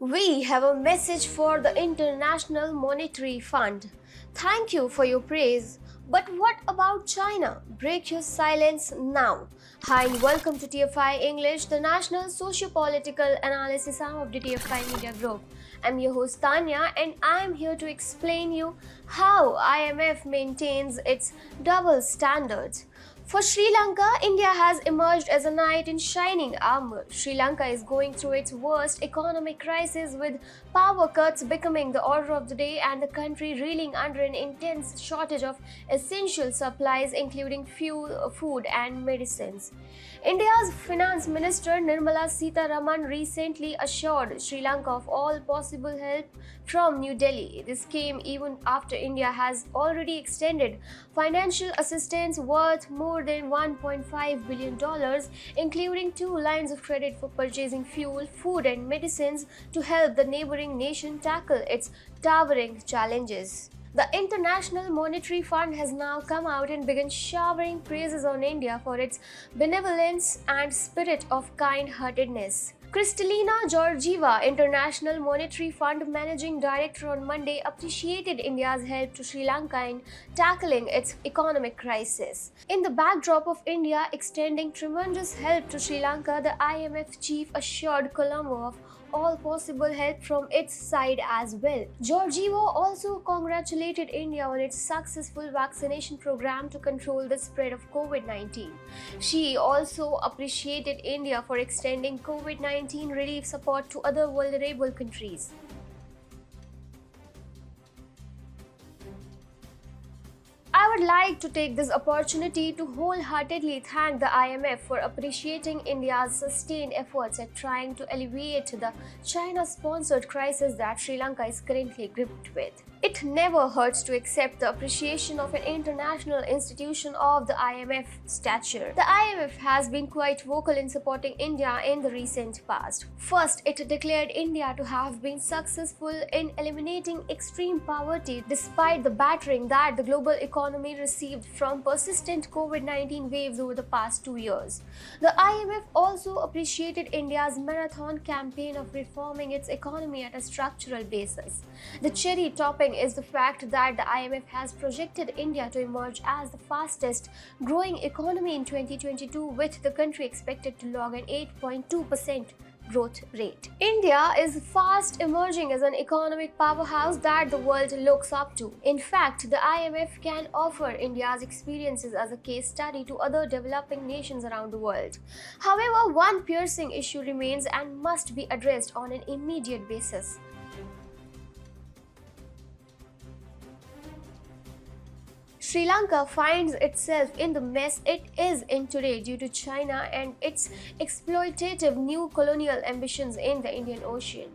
We have a message for the International Monetary Fund. Thank you for your praise. But what about China? Break your silence now. Hi and welcome to TFI English, the national socio-political analysis arm of the TFI Media Group. I'm your host Tanya and I'm here to explain you how IMF maintains its double standards. For Sri Lanka, India has emerged as a knight in shining armor. Sri Lanka is going through its worst economic crisis with power cuts becoming the order of the day and the country reeling under an intense shortage of essential supplies including fuel, food and medicines. India's Finance Minister Nirmala Sitharaman recently assured Sri Lanka of all possible help from New Delhi. This came even after India has already extended financial assistance worth more than $1.5 billion, including 2 lines of credit for purchasing fuel, food and medicines to help the neighboring nation tackle its towering challenges. The International Monetary Fund has now come out and begun showering praises on India for its benevolence and spirit of kind-heartedness. Kristalina Georgieva, International Monetary Fund Managing Director, on Monday appreciated India's help to Sri Lanka in tackling its economic crisis. In the backdrop of India extending tremendous help to Sri Lanka, the IMF chief assured Colombo of all possible help from its side as well. Georgieva also congratulated India on its successful vaccination program to control the spread of COVID-19. She also appreciated India for extending COVID-19 relief support to other vulnerable countries. I would like to take this opportunity to wholeheartedly thank the IMF for appreciating India's sustained efforts at trying to alleviate the China-sponsored crisis that Sri Lanka is currently gripped with. It never hurts to accept the appreciation of an international institution of the IMF stature. The IMF has been quite vocal in supporting India in the recent past. First, it declared India to have been successful in eliminating extreme poverty despite the battering that the global economy received from persistent COVID-19 waves over the past 2 years. The IMF also appreciated India's marathon campaign of reforming its economy at a structural basis. The cherry topping is the fact that the IMF has projected India to emerge as the fastest growing economy in 2022, with the country expected to log an 8.2% growth rate. India is fast emerging as an economic powerhouse that the world looks up to. In fact, the IMF can offer India's experiences as a case study to other developing nations around the world. However, one piercing issue remains and must be addressed on an immediate basis. Sri Lanka finds itself in the mess it is in today due to China and its exploitative neo-colonial ambitions in the Indian Ocean.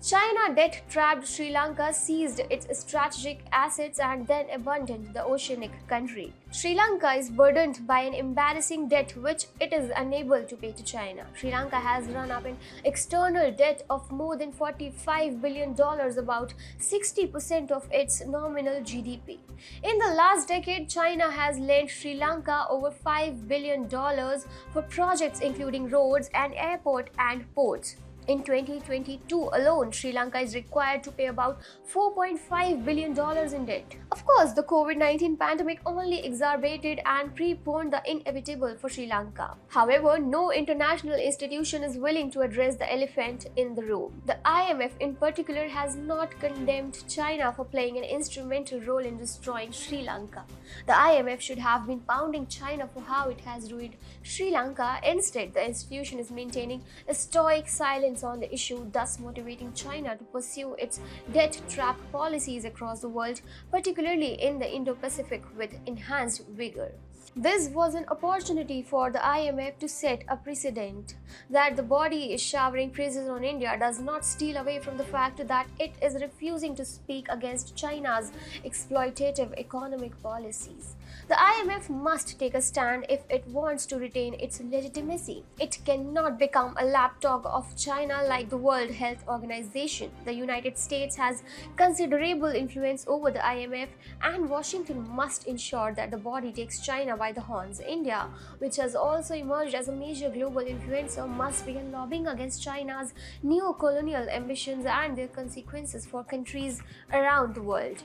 China debt-trapped Sri Lanka, seized its strategic assets and then abandoned the oceanic country. Sri Lanka is burdened by an embarrassing debt which it is unable to pay to China. Sri Lanka has run up an external debt of more than $45 billion, about 60% of its nominal GDP. In the last decade, China has lent Sri Lanka over $5 billion for projects including roads and airport and ports. In 2022 alone, Sri Lanka is required to pay about $4.5 billion in debt. Of course, the COVID-19 pandemic only exacerbated and preponed the inevitable for Sri Lanka. However, no international institution is willing to address the elephant in the room. The IMF in particular has not condemned China for playing an instrumental role in destroying Sri Lanka. The IMF should have been pounding China for how it has ruined Sri Lanka. Instead, the institution is maintaining a stoic silence on the issue, thus motivating China to pursue its debt-trap policies across the world, particularly in the Indo-Pacific, with enhanced vigor. This was an opportunity for the IMF to set a precedent. That the body is showering praises on India does not steal away from the fact that it is refusing to speak against China's exploitative economic policies. The IMF must take a stand if it wants to retain its legitimacy. It cannot become a lapdog of China like the World Health Organization. The United States has considerable influence over the IMF, and Washington must ensure that the body takes China by the horns. India, which has also emerged as a major global influencer, must begin lobbying against China's neo-colonial ambitions and their consequences for countries around the world.